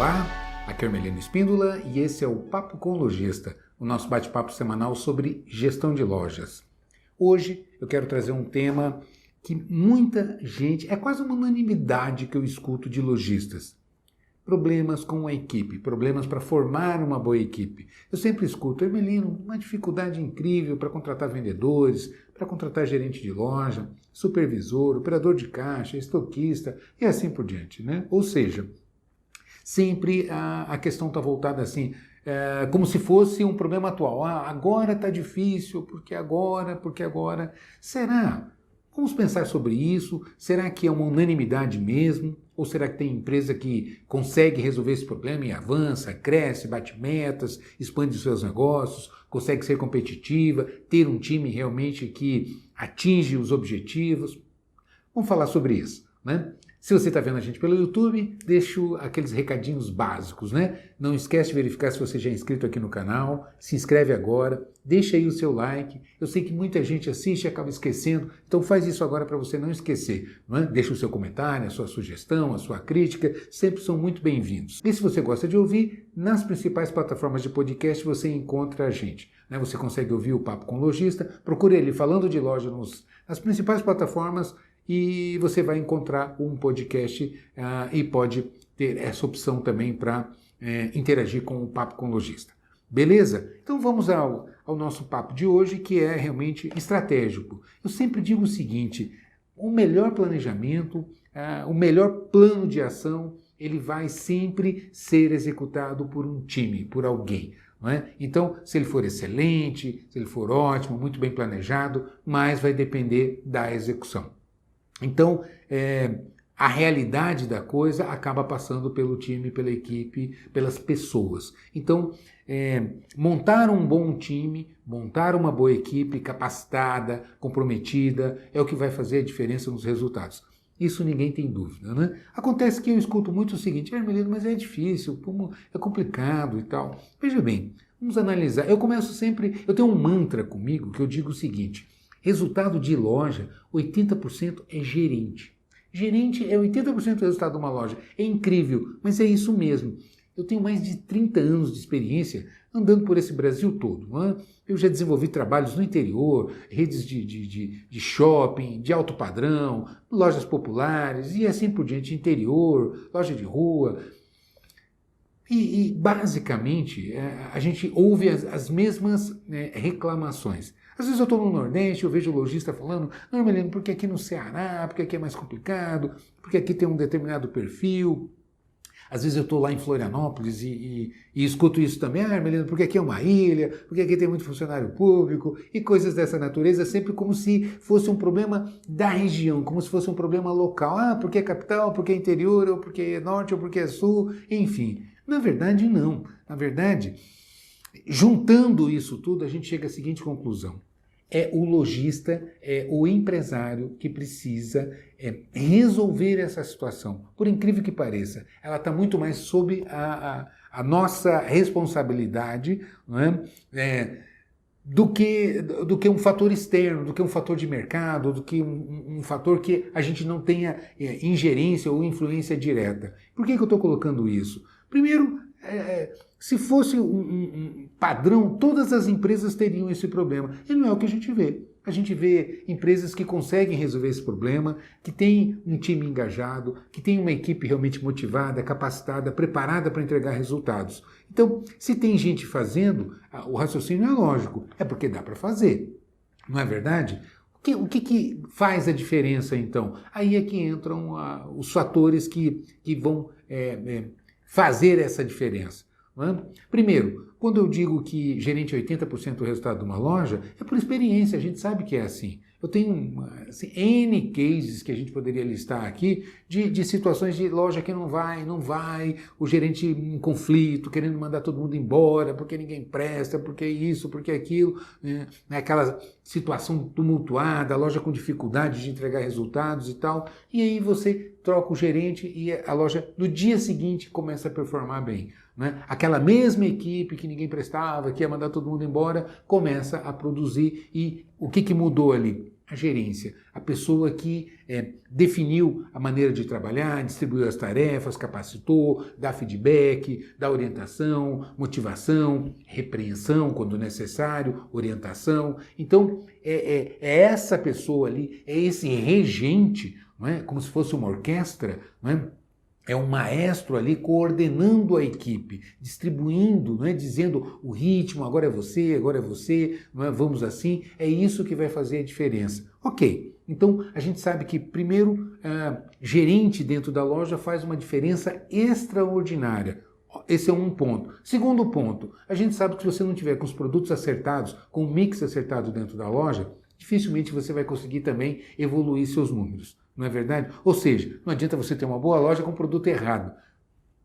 Olá, aqui é o Hermelino Espíndola e esse é o Papo com o Lojista, o nosso bate-papo semanal sobre gestão de lojas. Hoje eu quero trazer um tema que muita gente, é quase uma unanimidade que eu escuto de lojistas. Problemas com a equipe, problemas para formar uma boa equipe. Eu sempre escuto, Hermelino, uma dificuldade incrível para contratar vendedores, para contratar gerente de loja, supervisor, operador de caixa, estoquista e assim por diante, né? Ou seja, sempre a questão está voltada assim, como se fosse um problema atual. Agora está difícil, porque agora. Será? Vamos pensar sobre isso. Será que é uma unanimidade mesmo? Ou será que tem empresa que consegue resolver esse problema e avança, cresce, bate metas, expande os seus negócios, consegue ser competitiva, ter um time realmente que atinge os objetivos? Vamos falar sobre isso, né? Se você está vendo a gente pelo YouTube, deixo aqueles recadinhos básicos, né? Não esquece de verificar se você já é inscrito aqui no canal, se inscreve agora, deixa aí o seu like. Eu sei que muita gente assiste e acaba esquecendo, então faz isso agora para você não esquecer, não é? Deixa o seu comentário, a sua sugestão, a sua crítica, sempre são muito bem-vindos. E se você gosta de ouvir, nas principais plataformas de podcast você encontra a gente, né? Você consegue ouvir o Papo com o Lojista, procure ele falando de loja nas principais plataformas, e você vai encontrar um podcast e pode ter essa opção também para interagir com o Papo com o Lojista. Beleza? Então vamos ao nosso papo de hoje, que é realmente estratégico. Eu sempre digo o seguinte, o melhor planejamento, o melhor plano de ação, ele vai sempre ser executado por um time, por alguém. Não é? Então, se ele for excelente, se ele for ótimo, muito bem planejado, mas vai depender da execução. Então, a realidade da coisa acaba passando pelo time, pela equipe, pelas pessoas. Então, montar um bom time, montar uma boa equipe capacitada, comprometida, é o que vai fazer a diferença nos resultados. Isso ninguém tem dúvida, né? Acontece que eu escuto muito o seguinte, Hermelino, mas é difícil, é complicado e tal. Veja bem, vamos analisar. Eu tenho um mantra comigo que eu digo o seguinte, resultado de loja, 80% é gerente. Gerente é 80% do resultado de uma loja. É incrível, mas é isso mesmo. Eu tenho mais de 30 anos de experiência andando por esse Brasil todo. Não é? Eu já desenvolvi trabalhos no interior, redes de shopping, de alto padrão, lojas populares e assim por diante, interior, loja de rua. E basicamente, a gente ouve as mesmas reclamações. Às vezes eu estou no Nordeste, eu vejo o lojista falando, não, Hermelino, porque aqui no Ceará, porque aqui é mais complicado, porque aqui tem um determinado perfil. Às vezes eu estou lá em Florianópolis e escuto isso também, Hermelino, porque aqui é uma ilha, porque aqui tem muito funcionário público e coisas dessa natureza, sempre como se fosse um problema da região, como se fosse um problema local. Porque é capital, porque é interior, ou porque é norte, ou porque é sul, enfim. Na verdade, não. Na verdade, juntando isso tudo, a gente chega à seguinte conclusão. É o lojista, é o empresário que precisa resolver essa situação. Por incrível que pareça, ela está muito mais sob a nossa responsabilidade, não é? Do que um fator externo, do que um fator de mercado, do que um fator que a gente não tenha ingerência ou influência direta. Por que eu estou colocando isso? Primeiro, se fosse um padrão, todas as empresas teriam esse problema. E não é o que a gente vê. A gente vê empresas que conseguem resolver esse problema, que têm um time engajado, que tem uma equipe realmente motivada, capacitada, preparada para entregar resultados. Então, se tem gente fazendo, o raciocínio é lógico, é porque dá para fazer. Não é verdade? O que faz a diferença, então? Aí é que entram os fatores que vão fazer essa diferença. Não é? Primeiro, quando eu digo que gerente é 80% do resultado de uma loja, é por experiência, a gente sabe que é assim. Eu tenho N cases que a gente poderia listar aqui de situações de loja que não vai, o gerente em conflito, querendo mandar todo mundo embora, porque ninguém presta, porque isso, porque aquilo, né? Aquela situação tumultuada, a loja com dificuldade de entregar resultados e tal, e aí você troca o gerente e a loja no dia seguinte começa a performar bem. Né? Aquela mesma equipe que ninguém prestava, que ia mandar todo mundo embora, começa a produzir. E o que mudou ali? A gerência. pessoa que definiu a maneira de trabalhar, distribuiu as tarefas, capacitou, dá feedback, dá orientação, motivação, repreensão quando necessário, orientação. Então, é essa pessoa ali, é esse regente, não é? Como se fosse uma orquestra, não é? É um maestro ali coordenando a equipe, distribuindo, não é? Dizendo o ritmo, agora é você, não é? Vamos assim, é isso que vai fazer a diferença. Ok, então a gente sabe que primeiro, gerente dentro da loja faz uma diferença extraordinária. Esse é um ponto. Segundo ponto, a gente sabe que se você não tiver com os produtos acertados, com o mix acertado dentro da loja, dificilmente você vai conseguir também evoluir seus números. Não é verdade? Ou seja, não adianta você ter uma boa loja com produto errado.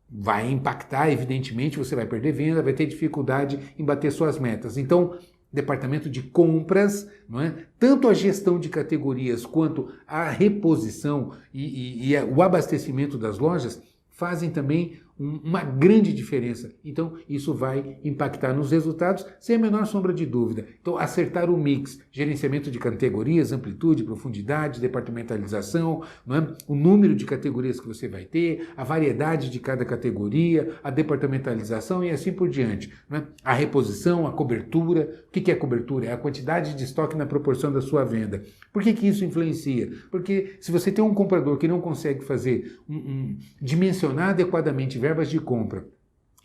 Vai impactar, evidentemente, você vai perder venda, vai ter dificuldade em bater suas metas. Então, departamento de compras, não é? Tanto a gestão de categorias quanto a reposição e o abastecimento das lojas fazem também uma grande diferença. Então, isso vai impactar nos resultados, sem a menor sombra de dúvida. Então, acertar o mix, gerenciamento de categorias, amplitude, profundidade, departamentalização, não é? O número de categorias que você vai ter, a variedade de cada categoria, a departamentalização e assim por diante. Não é? A reposição, a cobertura. O que é cobertura? É a quantidade de estoque na proporção da sua venda. Por que isso influencia? Porque se você tem um comprador que não consegue fazer dimensionar adequadamente verbas de compra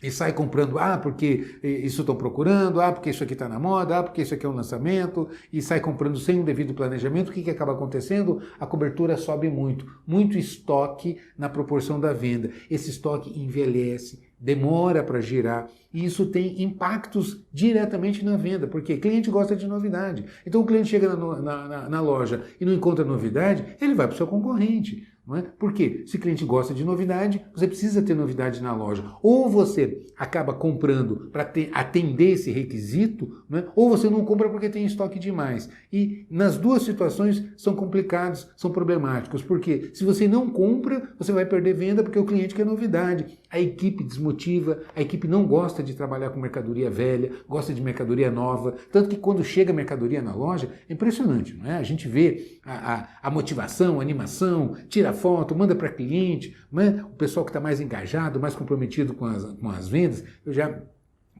e sai comprando, porque isso estou procurando, porque isso aqui está na moda, porque isso aqui é um lançamento, e sai comprando sem um devido planejamento, o que acaba acontecendo? A cobertura sobe muito estoque na proporção da venda. Esse estoque envelhece, demora para girar, e isso tem impactos diretamente na venda, porque cliente gosta de novidade. Então o cliente chega na loja e não encontra novidade, ele vai para o seu concorrente. Não é? Porque se o cliente gosta de novidade, você precisa ter novidade na loja. Ou você acaba comprando para atender esse requisito, não é? Ou você não compra porque tem estoque demais. E nas duas situações são complicados, são problemáticos. Porque se você não compra, você vai perder venda porque o cliente quer novidade. A equipe desmotiva, a equipe não gosta de trabalhar com mercadoria velha, gosta de mercadoria nova. Tanto que quando chega a mercadoria na loja, é impressionante, não é? A gente vê a motivação, a animação, tira foto, manda para cliente, né? O pessoal que está mais engajado, mais comprometido com as vendas,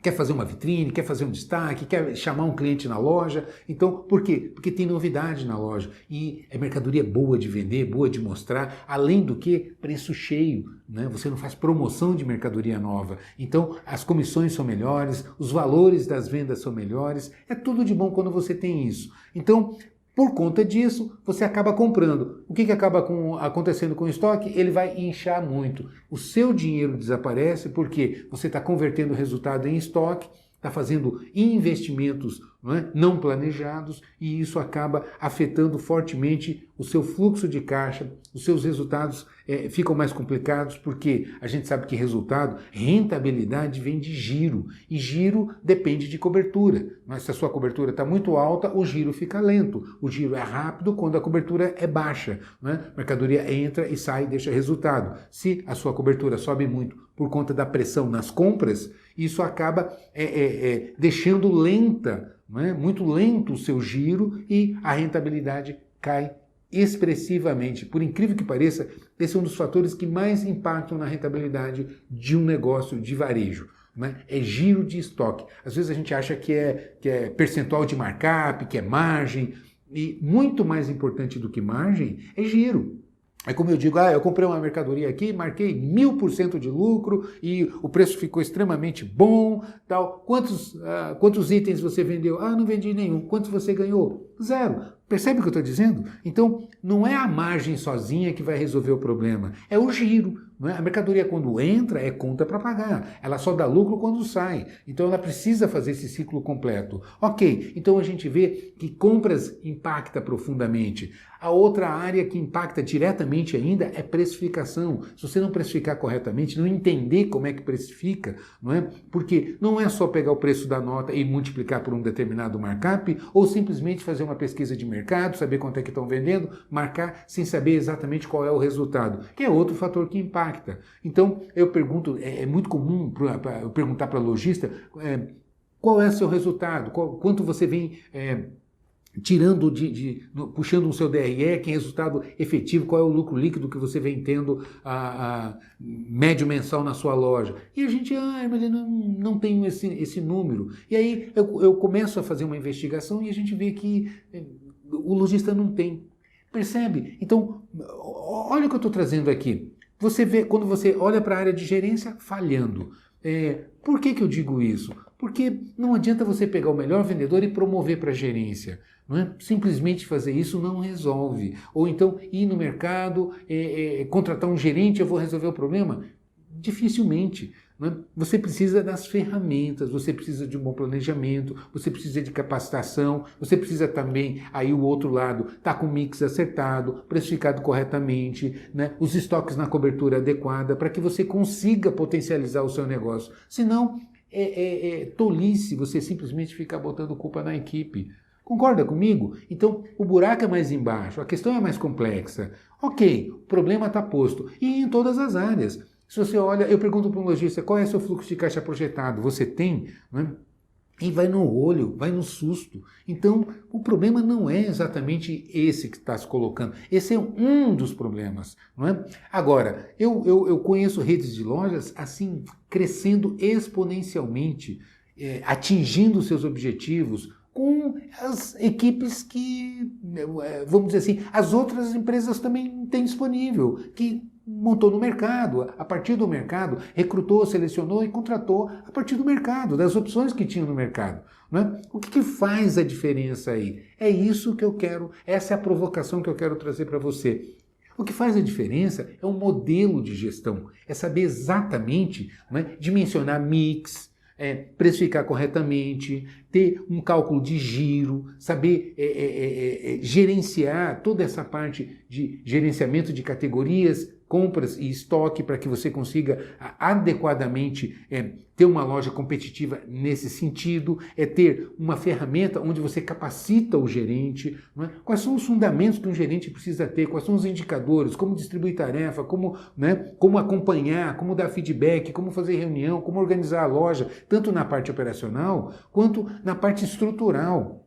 quer fazer uma vitrine, quer fazer um destaque, quer chamar um cliente na loja. Então, por quê? Porque tem novidade na loja e é mercadoria boa de vender, boa de mostrar, além do que preço cheio, né? Você não faz promoção de mercadoria nova. Então, as comissões são melhores, os valores das vendas são melhores, é tudo de bom quando você tem isso. Então, por conta disso, você acaba comprando. O que acaba acontecendo com o estoque? Ele vai inchar muito. O seu dinheiro desaparece porque você está convertendo o resultado em estoque, está fazendo investimentos não planejados e isso acaba afetando fortemente o seu fluxo de caixa, os seus resultados ficam mais complicados porque a gente sabe que resultado, rentabilidade vem de giro e giro depende de cobertura. Mas se a sua cobertura está muito alta, o giro fica lento. O giro é rápido quando a cobertura é baixa. A mercadoria entra e sai e deixa resultado. Se a sua cobertura sobe muito por conta da pressão nas compras, isso acaba deixando lenta, muito lento o seu giro e a rentabilidade cai expressivamente. Por incrível que pareça, esse é um dos fatores que mais impactam na rentabilidade de um negócio de varejo. É giro de estoque. Às vezes a gente acha que é percentual de markup, que é margem, e muito mais importante do que margem é giro. É como eu digo, eu comprei uma mercadoria aqui, marquei 1000% de lucro e o preço ficou extremamente bom, tal. Quantos itens você vendeu? Não vendi nenhum. Quantos você ganhou? 0. Percebe o que eu estou dizendo? Então, não é a margem sozinha que vai resolver o problema, é o giro. A mercadoria, quando entra, é conta para pagar. Ela só dá lucro quando sai. Então, ela precisa fazer esse ciclo completo. Ok, então a gente vê que compras impacta profundamente. A outra área que impacta diretamente ainda é precificação. Se você não precificar corretamente, não entender como é que precifica, porque não é só pegar o preço da nota e multiplicar por um determinado markup, ou simplesmente fazer uma pesquisa de mercado, saber quanto é que estão vendendo, marcar sem saber exatamente qual é o resultado, que é outro fator que impacta. Então, eu pergunto, é muito comum eu perguntar para lojista qual é o seu resultado, quanto você vem tirando puxando o seu DRE, que é resultado efetivo, qual é o lucro líquido que você vem tendo a médio mensal na sua loja. E a gente, mas eu não tenho esse número. E aí eu começo a fazer uma investigação e a gente vê que o lojista não tem. Percebe? Então, olha o que eu estou trazendo aqui. Você vê, quando você olha para a área de gerência, falhando. Por que eu digo isso? Porque não adianta você pegar o melhor vendedor e promover para a gerência. Não é? Simplesmente fazer isso não resolve. Ou então ir no mercado, contratar um gerente, eu vou resolver o problema? Dificilmente. Não é? Você precisa das ferramentas, você precisa de um bom planejamento, você precisa de capacitação, você precisa também, aí o outro lado, estar com o mix acertado, precificado corretamente, né? Os estoques na cobertura adequada, para que você consiga potencializar o seu negócio. Senão, tolice você simplesmente ficar botando culpa na equipe. Concorda comigo? Então, o buraco é mais embaixo, a questão é mais complexa. Ok, o problema está posto. E em todas as áreas. Se você olha, eu pergunto para um lojista, qual é o seu fluxo de caixa projetado? Você tem? Né? E vai no olho, vai no susto. Então, o problema não é exatamente esse que está se colocando. Esse é um dos problemas. Não é? Agora, eu conheço redes de lojas assim, crescendo exponencialmente, atingindo seus objetivos, com as equipes que, vamos dizer assim, as outras empresas também têm disponível, que montou no mercado, a partir do mercado, recrutou, selecionou e contratou a partir do mercado, das opções que tinham no mercado. Né? O que faz a diferença aí? É isso que eu quero, essa é a provocação que eu quero trazer para você. O que faz a diferença é um modelo de gestão, é saber exatamente, né, dimensionar mix, precificar corretamente, ter um cálculo de giro, saber gerenciar toda essa parte de gerenciamento de categorias, compras e estoque para que você consiga adequadamente ter uma loja competitiva nesse sentido, ter uma ferramenta onde você capacita o gerente, não é? Quais são os fundamentos que um gerente precisa ter, quais são os indicadores, como distribuir tarefa, como acompanhar, como dar feedback, como fazer reunião, como organizar a loja, tanto na parte operacional quanto na parte estrutural.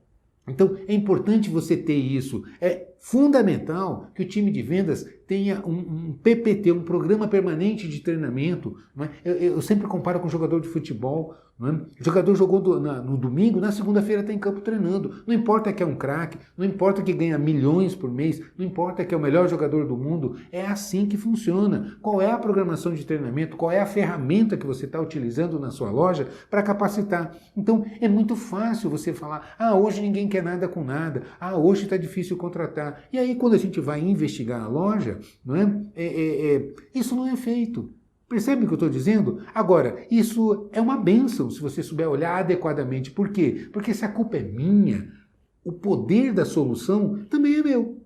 Então, é importante você ter isso. É fundamental que o time de vendas tenha um PPT, um programa permanente de treinamento. Não é? Eu sempre comparo com jogador de futebol. Não é? O jogador jogou no domingo, na segunda-feira está em campo treinando. Não importa que é um craque, não importa que ganha milhões por mês, não importa que é o melhor jogador do mundo. É assim que funciona. Qual é a programação de treinamento? Qual é a ferramenta que você está utilizando na sua loja para capacitar? Então, é muito fácil você falar, hoje ninguém quer nada com nada, hoje está difícil contratar. E aí, quando a gente vai investigar a loja, não é? Isso não é feito. Percebe o que eu estou dizendo? Agora, isso é uma bênção se você souber olhar adequadamente. Por quê? Porque se a culpa é minha, o poder da solução também é meu.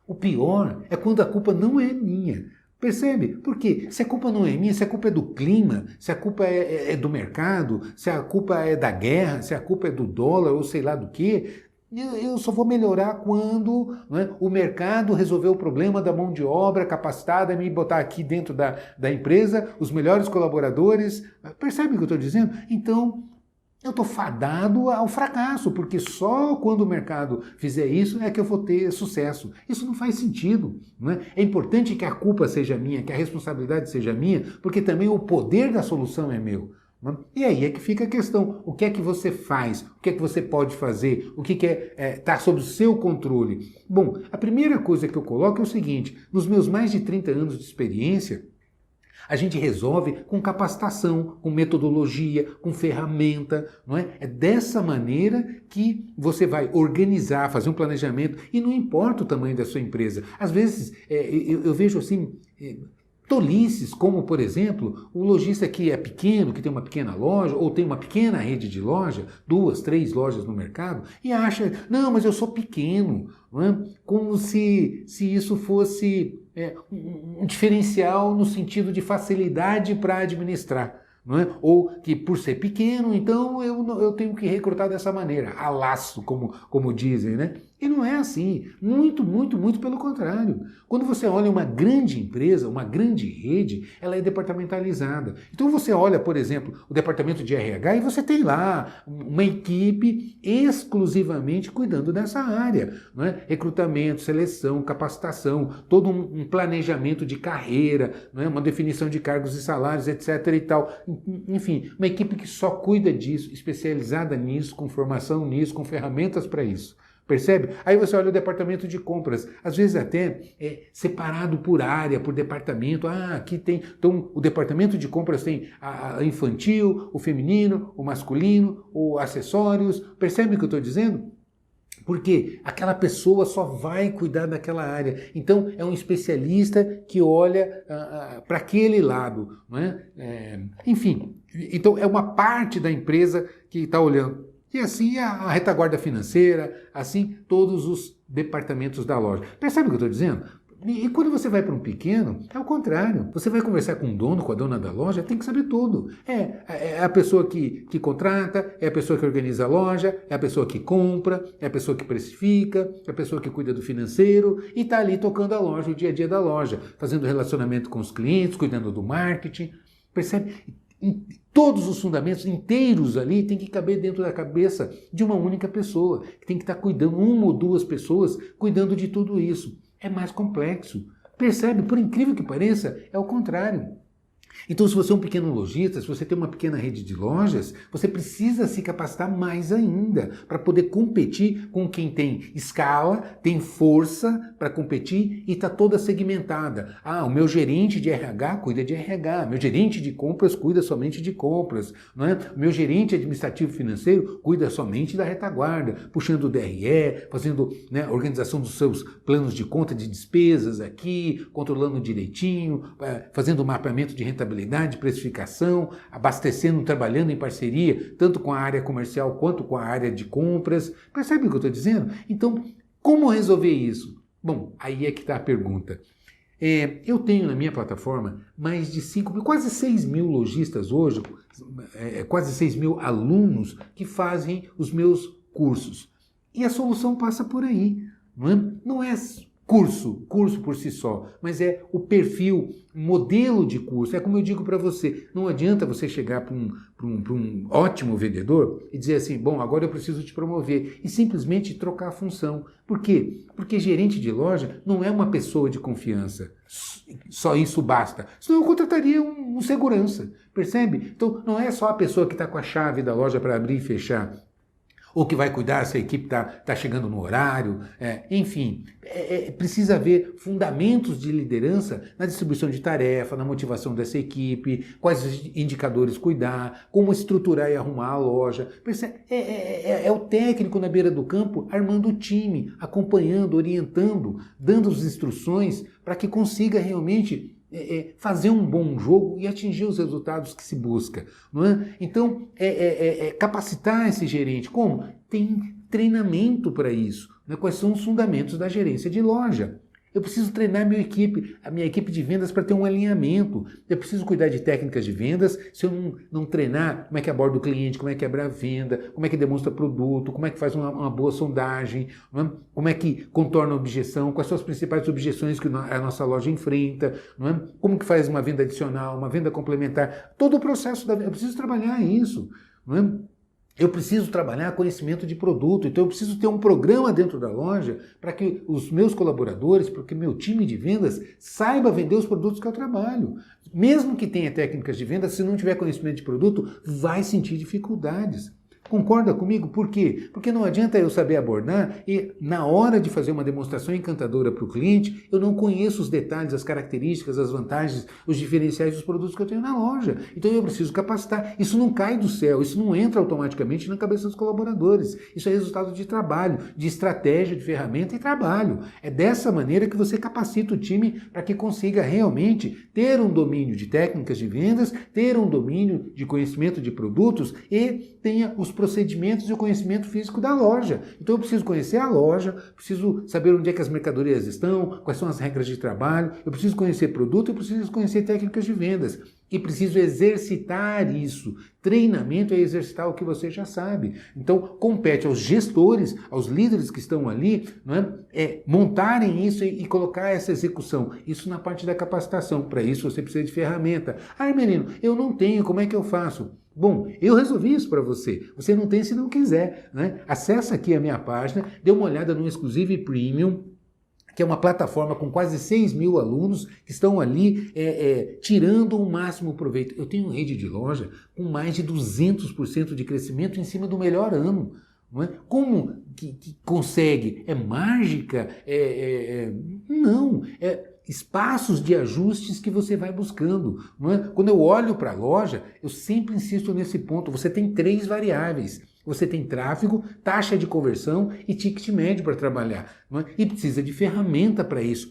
O pior é quando a culpa não é minha. Percebe? Porque se a culpa não é minha, se a culpa é do clima, se a culpa é do mercado, se a culpa é da guerra, se a culpa é do dólar ou sei lá do quê, eu só vou melhorar quando o mercado resolver o problema da mão de obra capacitada, me botar aqui dentro da empresa os melhores colaboradores. Percebe o que eu estou dizendo? Então, eu estou fadado ao fracasso, porque só quando o mercado fizer isso é que eu vou ter sucesso. Isso não faz sentido. Não é? É importante que a culpa seja minha, que a responsabilidade seja minha, porque também o poder da solução é meu. E aí é que fica a questão, o que é que você faz, o que é que você pode fazer, o que está sob o seu controle. Bom, a primeira coisa que eu coloco é o seguinte, nos meus mais de 30 anos de experiência, a gente resolve com capacitação, com metodologia, com ferramenta, não é? É dessa maneira que você vai organizar, fazer um planejamento, e não importa o tamanho da sua empresa. Às vezes, eu vejo assim... tolices, como, por exemplo, o lojista que é pequeno, que tem uma pequena loja, ou tem uma pequena rede de loja, 2, 3 lojas no mercado, e acha, não, mas eu sou pequeno, não é? Como se isso fosse um diferencial no sentido de facilidade para administrar. não é? Ou que por ser pequeno, então eu tenho que recrutar dessa maneira, a laço, como dizem, né? E não é assim, muito, muito, muito pelo contrário. Quando você olha uma grande empresa, uma grande rede, ela é departamentalizada. Então você olha, por exemplo, o departamento de RH e você tem lá uma equipe exclusivamente cuidando dessa área, não é? Recrutamento, seleção, capacitação, todo um planejamento de carreira, não é? Uma definição de cargos e salários, etc. e tal. Enfim, uma equipe que só cuida disso, especializada nisso, com formação nisso, com ferramentas para isso. Percebe? Aí você olha o departamento de compras, às vezes até separado por área, por departamento. Ah, aqui tem. Então, o departamento de compras tem a infantil, o feminino, o masculino, o acessórios. Percebe o que eu estou dizendo? Porque aquela pessoa só vai cuidar daquela área. Então, é um especialista que olha para aquele lado. Não é? Enfim, então é uma parte da empresa que está olhando. E assim a retaguarda financeira, assim todos os departamentos da loja. Percebe o que eu estou dizendo? E quando você vai para um pequeno, é o contrário. Você vai conversar com o dono, com a dona da loja, tem que saber tudo. É a pessoa que contrata, é a pessoa que organiza a loja, é a pessoa que compra, é a pessoa que precifica, é a pessoa que cuida do financeiro e está ali tocando a loja, o dia a dia da loja, fazendo relacionamento com os clientes, cuidando do marketing. Percebe? Todos os fundamentos inteiros ali tem que caber dentro da cabeça de uma única pessoa, que tem que estar cuidando, uma ou duas pessoas cuidando de tudo isso. É mais complexo. Percebe? Por incrível que pareça, é o contrário. Então, se você é um pequeno lojista, se você tem uma pequena rede de lojas, você precisa se capacitar mais ainda para poder competir com quem tem escala, tem força para competir e está toda segmentada. Ah, o meu gerente de RH cuida de RH, meu gerente de compras cuida somente de compras, não é? O meu gerente administrativo financeiro cuida somente da retaguarda, puxando o DRE, fazendo, né, a organização dos seus planos de conta de despesas aqui, controlando direitinho, fazendo o mapeamento de rentabilidade, precificação, abastecendo, trabalhando em parceria, tanto com a área comercial quanto com a área de compras. Percebe o que eu estou dizendo? Então, como resolver isso? Bom, aí é que está a pergunta. Eu tenho na minha plataforma mais de 5 mil, quase 6 mil lojistas hoje, quase 6 mil alunos que fazem os meus cursos. E a solução passa por aí. Não é curso por si só, mas é o perfil, modelo de curso. É como eu digo para você, não adianta você chegar para um ótimo vendedor e dizer assim, bom, agora eu preciso te promover e simplesmente trocar a função. Por quê? Porque gerente de loja não é uma pessoa de confiança. Só isso basta. Senão eu contrataria um segurança, percebe? Então não é só a pessoa que está com a chave da loja para abrir e fechar, ou que vai cuidar se a equipe está chegando no horário, enfim, precisa haver fundamentos de liderança na distribuição de tarefa, na motivação dessa equipe, quais indicadores cuidar, como estruturar e arrumar a loja. É o técnico na beira do campo armando o time, acompanhando, orientando, dando as instruções para que consiga realmente fazer um bom jogo e atingir os resultados que se busca. Não é? Então, capacitar esse gerente. Como? Tem treinamento para isso. Né? Quais são os fundamentos da gerência de loja? Eu preciso treinar a minha equipe de vendas para ter um alinhamento. Eu preciso cuidar de técnicas de vendas. Se eu não treinar, como é que aborda o cliente, como é que abre a venda, como é que demonstra produto, como é que faz uma boa sondagem, não é? Como é que contorna a objeção, quais são as principais objeções que a nossa loja enfrenta, não é? Como que faz uma venda adicional, uma venda complementar. Todo o processo da venda, eu preciso trabalhar isso. Não é? Eu preciso trabalhar conhecimento de produto, então eu preciso ter um programa dentro da loja para que os meus colaboradores, para que meu time de vendas saiba vender os produtos que eu trabalho. Mesmo que tenha técnicas de venda, se não tiver conhecimento de produto, vai sentir dificuldades. Concorda comigo? Por quê? Porque não adianta eu saber abordar e na hora de fazer uma demonstração encantadora para o cliente, eu não conheço os detalhes, as características, as vantagens, os diferenciais dos produtos que eu tenho na loja. Então eu preciso capacitar. Isso não cai do céu, isso não entra automaticamente na cabeça dos colaboradores. Isso é resultado de trabalho, de estratégia, de ferramenta e trabalho. É dessa maneira que você capacita o time para que consiga realmente ter um domínio de técnicas de vendas, ter um domínio de conhecimento de produtos e tenha os procedimentos e o conhecimento físico da loja. Então eu preciso conhecer a loja, preciso saber onde é que as mercadorias estão, quais são as regras de trabalho, eu preciso conhecer produto, eu preciso conhecer técnicas de vendas. e preciso exercitar isso. Treinamento é exercitar o que você já sabe. Então, compete aos gestores, aos líderes que estão ali, não é, montarem isso e colocar essa execução. Isso na parte da capacitação. Para isso, você precisa de ferramenta. Ah, menino, eu não tenho, como é que eu faço? Bom, eu resolvi isso para você. Você não tem se não quiser, né? Acessa aqui a minha página, dê uma olhada no Exclusive Premium, que é uma plataforma com quase 6 mil alunos que estão ali tirando o máximo proveito. Eu tenho rede de loja com mais de 200% de crescimento em cima do melhor ano. Não é? Como que consegue? É mágica? Não, espaços de ajustes que você vai buscando. Não é? Quando eu olho para a loja, eu sempre insisto nesse ponto. Você tem 3 variáveis. Você tem tráfego, taxa de conversão e ticket médio para trabalhar. Não é? E precisa de ferramenta para isso.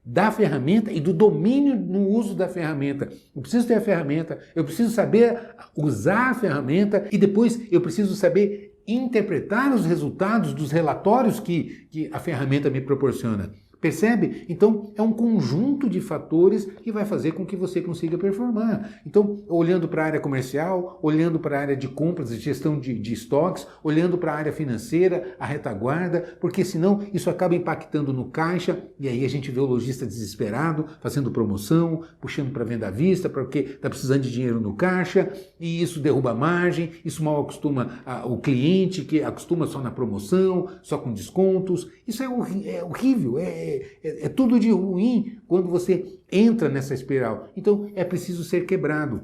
Da ferramenta e do domínio no uso da ferramenta. Eu preciso ter a ferramenta, eu preciso saber usar a ferramenta e depois eu preciso saber interpretar os resultados dos relatórios que a ferramenta me proporciona. Percebe? Então, é um conjunto de fatores que vai fazer com que você consiga performar. Então, olhando para a área comercial, olhando para a área de compras e gestão de estoques, olhando para a área financeira, a retaguarda, porque senão isso acaba impactando no caixa e aí a gente vê o lojista desesperado, fazendo promoção, puxando para venda à vista, porque está precisando de dinheiro no caixa e isso derruba a margem, isso mal acostuma o cliente, que acostuma só na promoção, só com descontos. Isso é horrível, é tudo de ruim quando você entra nessa espiral. Então é preciso ser quebrado.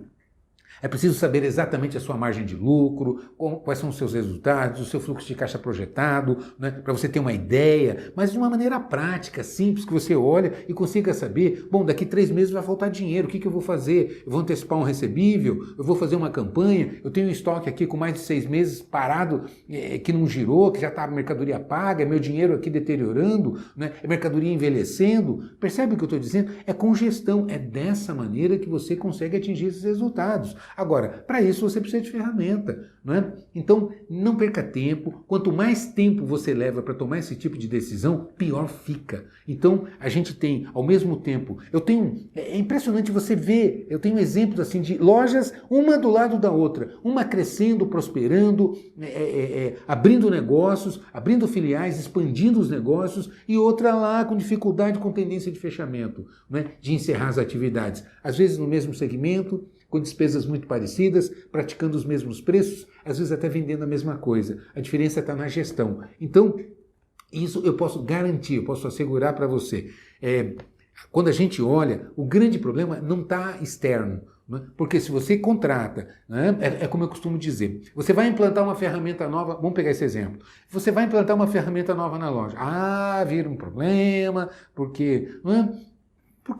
É preciso saber exatamente a sua margem de lucro, quais são os seus resultados, o seu fluxo de caixa projetado, né, para você ter uma ideia, mas de uma maneira prática, simples, que você olha e consiga saber, bom, daqui 3 meses vai faltar dinheiro, o que eu vou fazer? Eu vou antecipar um recebível? Eu vou fazer uma campanha? Eu tenho um estoque aqui com mais de 6 meses parado, que não girou, que já está a mercadoria paga, é meu dinheiro aqui deteriorando, né, é mercadoria envelhecendo. Percebe o que eu estou dizendo? É com gestão, é dessa maneira que você consegue atingir esses resultados. Agora, para isso você precisa de ferramenta, não é? Então, não perca tempo. Quanto mais tempo você leva para tomar esse tipo de decisão, pior fica. Então, a gente tem, ao mesmo tempo, é impressionante você ver, eu tenho exemplos assim de lojas, uma do lado da outra, uma crescendo, prosperando, abrindo negócios, abrindo filiais, expandindo os negócios, e outra lá com dificuldade, com tendência de fechamento, não é? De encerrar as atividades. Às vezes no mesmo segmento, com despesas muito parecidas, praticando os mesmos preços, às vezes até vendendo a mesma coisa. A diferença está na gestão. Então, isso eu posso garantir, eu posso assegurar para você. Quando a gente olha, o grande problema não está externo. Né? Porque se você contrata, né, é como eu costumo dizer, você vai implantar uma ferramenta nova, vamos pegar esse exemplo, você vai implantar uma ferramenta nova na loja. Vira um problema, porque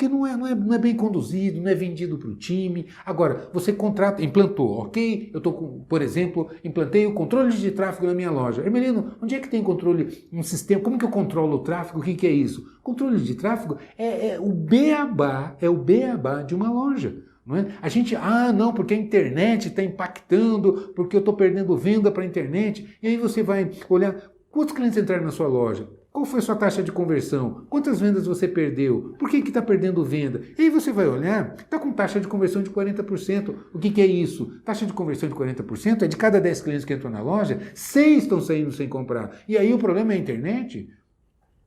não é bem conduzido, não é vendido para o time. Agora, você implantou, ok? Eu por exemplo, implantei o controle de tráfego na minha loja. Hermelino, onde é que tem controle, um sistema, como que eu controlo o tráfego? O que é isso? Controle de tráfego é o beabá de uma loja. Não é? A gente, não, porque a internet está impactando, porque eu estou perdendo venda para a internet. E aí você vai olhar, quantos clientes entraram na sua loja? Qual foi a sua taxa de conversão? Quantas vendas você perdeu? Por que está perdendo venda? E aí você vai olhar, está com taxa de conversão de 40%. O que é isso? Taxa de conversão de 40% é de cada 10 clientes que entram na loja, 6 estão saindo sem comprar. E aí o problema é a internet?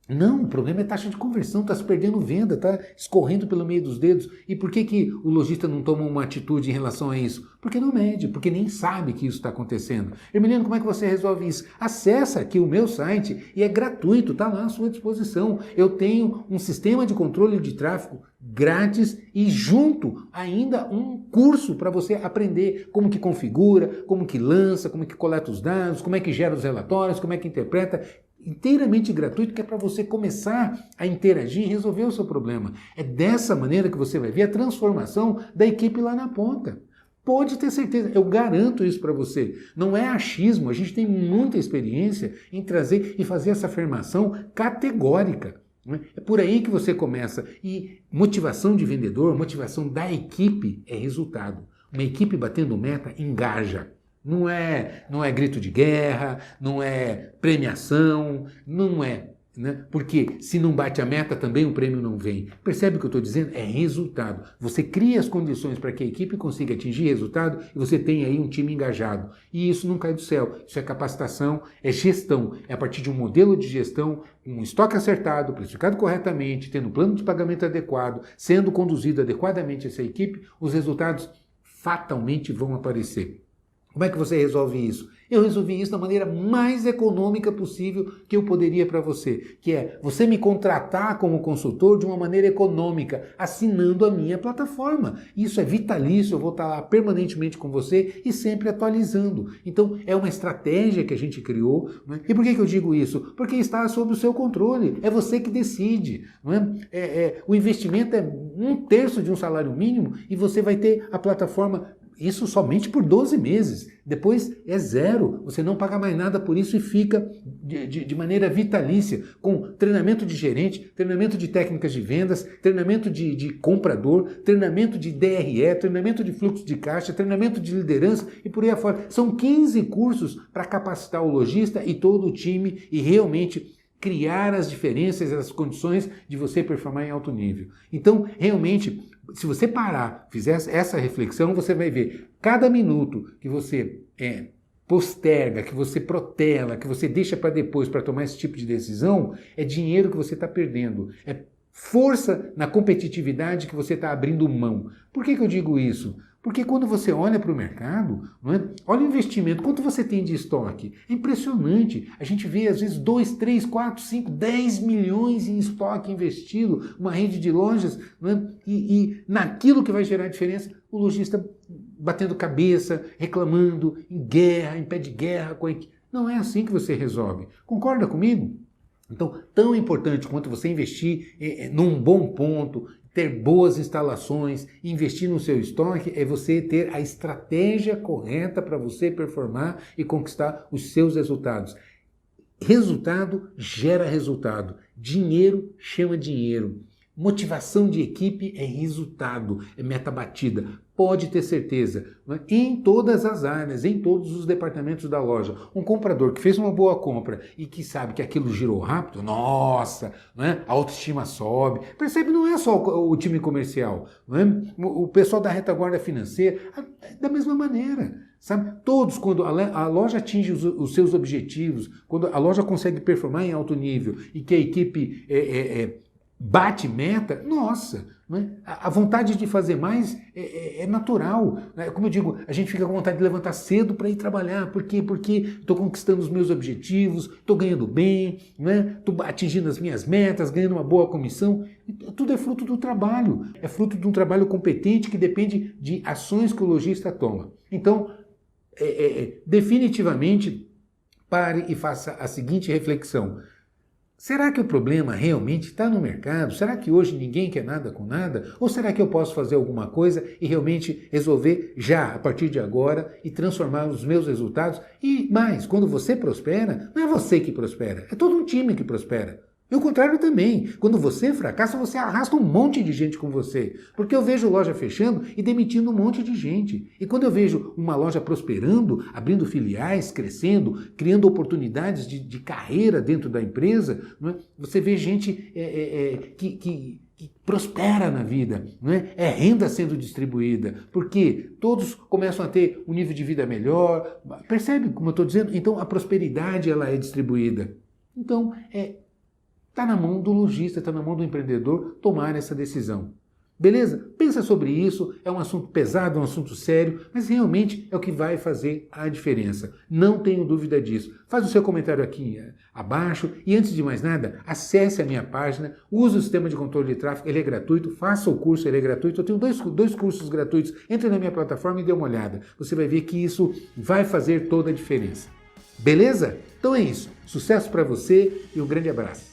Não, o problema é taxa de conversão, está se perdendo venda, está escorrendo pelo meio dos dedos. E por que o lojista não toma uma atitude em relação a isso? Porque não mede, porque nem sabe que isso está acontecendo. Hermelino, como é que você resolve isso? Acessa aqui o meu site e é gratuito, está lá à sua disposição. Eu tenho um sistema de controle de tráfego grátis e junto ainda um curso para você aprender como que configura, como que lança, como que coleta os dados, como é que gera os relatórios, como é que interpreta. Inteiramente gratuito, que é para você começar a interagir e resolver o seu problema. É dessa maneira que você vai ver a transformação da equipe lá na ponta. Pode ter certeza, eu garanto isso para você. Não é achismo, a gente tem muita experiência em trazer e fazer essa afirmação categórica. É por aí que você começa. E motivação de vendedor, motivação da equipe é resultado. Uma equipe batendo meta engaja. Não é grito de guerra, não é premiação, não é né? Porque se não bate a meta, também o prêmio não vem. Percebe o que eu estou dizendo? É resultado. Você cria as condições para que a equipe consiga atingir resultado e você tem aí um time engajado. E isso não cai do céu. Isso é capacitação, é gestão. É a partir de um modelo de gestão, um estoque acertado, precificado corretamente, tendo um plano de pagamento adequado, sendo conduzido adequadamente essa equipe, os resultados fatalmente vão aparecer. Como é que você resolve isso? Eu resolvi isso da maneira mais econômica possível que eu poderia para você, que é você me contratar como consultor de uma maneira econômica, assinando a minha plataforma. Isso é vitalício, eu vou estar lá permanentemente com você e sempre atualizando. Então, é uma estratégia que a gente criou. Não é? E por que eu digo isso? Porque está sob o seu controle, é você que decide. Não é? O investimento é 1/3 de um salário mínimo e você vai ter a plataforma. Isso somente por 12 meses. Depois é zero. Você não paga mais nada por isso e fica de maneira vitalícia, com treinamento de gerente, treinamento de técnicas de vendas, treinamento de comprador, treinamento de DRE, treinamento de fluxo de caixa, treinamento de liderança e por aí afora. São 15 cursos para capacitar o lojista e todo o time e realmente criar as diferenças, as condições de você performar em alto nível. Então, realmente, se você parar, fizer essa reflexão, você vai ver cada minuto que você posterga, que você protela, que você deixa para depois para tomar esse tipo de decisão, é dinheiro que você está perdendo. É força na competitividade que você está abrindo mão. Por que eu digo isso? Porque quando você olha para o mercado, não é? Olha o investimento, quanto você tem de estoque? É impressionante. A gente vê às vezes 2, 3, 4, 5, 10 milhões em estoque investido, uma rede de lojas, não é? E naquilo que vai gerar diferença, o lojista batendo cabeça, reclamando, em guerra, em pé de guerra com a equipe. Não é assim que você resolve. Concorda comigo? Então, tão importante quanto você investir num bom ponto, ter boas instalações, investir no seu estoque, é você ter a estratégia correta para você performar e conquistar os seus resultados. Resultado gera resultado. Dinheiro chama dinheiro. Motivação de equipe é resultado, é meta batida. Pode ter certeza, não é? Em todas as áreas, em todos os departamentos da loja. Um comprador que fez uma boa compra e que sabe que aquilo girou rápido, nossa, não é? A autoestima sobe. Percebe, não é só o time comercial, não é? O pessoal da retaguarda financeira, da mesma maneira. Sabe? Todos, quando a loja atinge os seus objetivos, quando a loja consegue performar em alto nível e que a equipe bate meta, nossa, né? A vontade de fazer mais é natural. Né? Como eu digo, a gente fica com vontade de levantar cedo para ir trabalhar. Por quê? Porque estou conquistando os meus objetivos, estou ganhando bem, estou atingindo as minhas metas, ganhando uma boa comissão. Tudo é fruto do trabalho. É fruto de um trabalho competente que depende de ações que o lojista toma. Então, definitivamente, pare e faça a seguinte reflexão. Será que o problema realmente está no mercado? Será que hoje ninguém quer nada com nada? Ou será que eu posso fazer alguma coisa e realmente resolver já, a partir de agora, e transformar os meus resultados? E mais, quando você prospera, não é você que prospera, é todo um time que prospera. E o contrário também. Quando você fracassa, você arrasta um monte de gente com você. Porque eu vejo loja fechando e demitindo um monte de gente. E quando eu vejo uma loja prosperando, abrindo filiais, crescendo, criando oportunidades de carreira dentro da empresa, não é? Você vê gente que prospera na vida, não é? É renda sendo distribuída, porque todos começam a ter um nível de vida melhor. Percebe como eu estou dizendo? Então a prosperidade ela é distribuída. Então está na mão do lojista, está na mão do empreendedor tomar essa decisão. Beleza? Pensa sobre isso, é um assunto pesado, é um assunto sério, mas realmente é o que vai fazer a diferença. Não tenho dúvida disso. Faz o seu comentário aqui abaixo e antes de mais nada, acesse a minha página, use o sistema de controle de tráfego, ele é gratuito, faça o curso, ele é gratuito. Eu tenho dois cursos gratuitos, entre na minha plataforma e dê uma olhada. Você vai ver que isso vai fazer toda a diferença. Beleza? Então é isso. Sucesso para você e um grande abraço.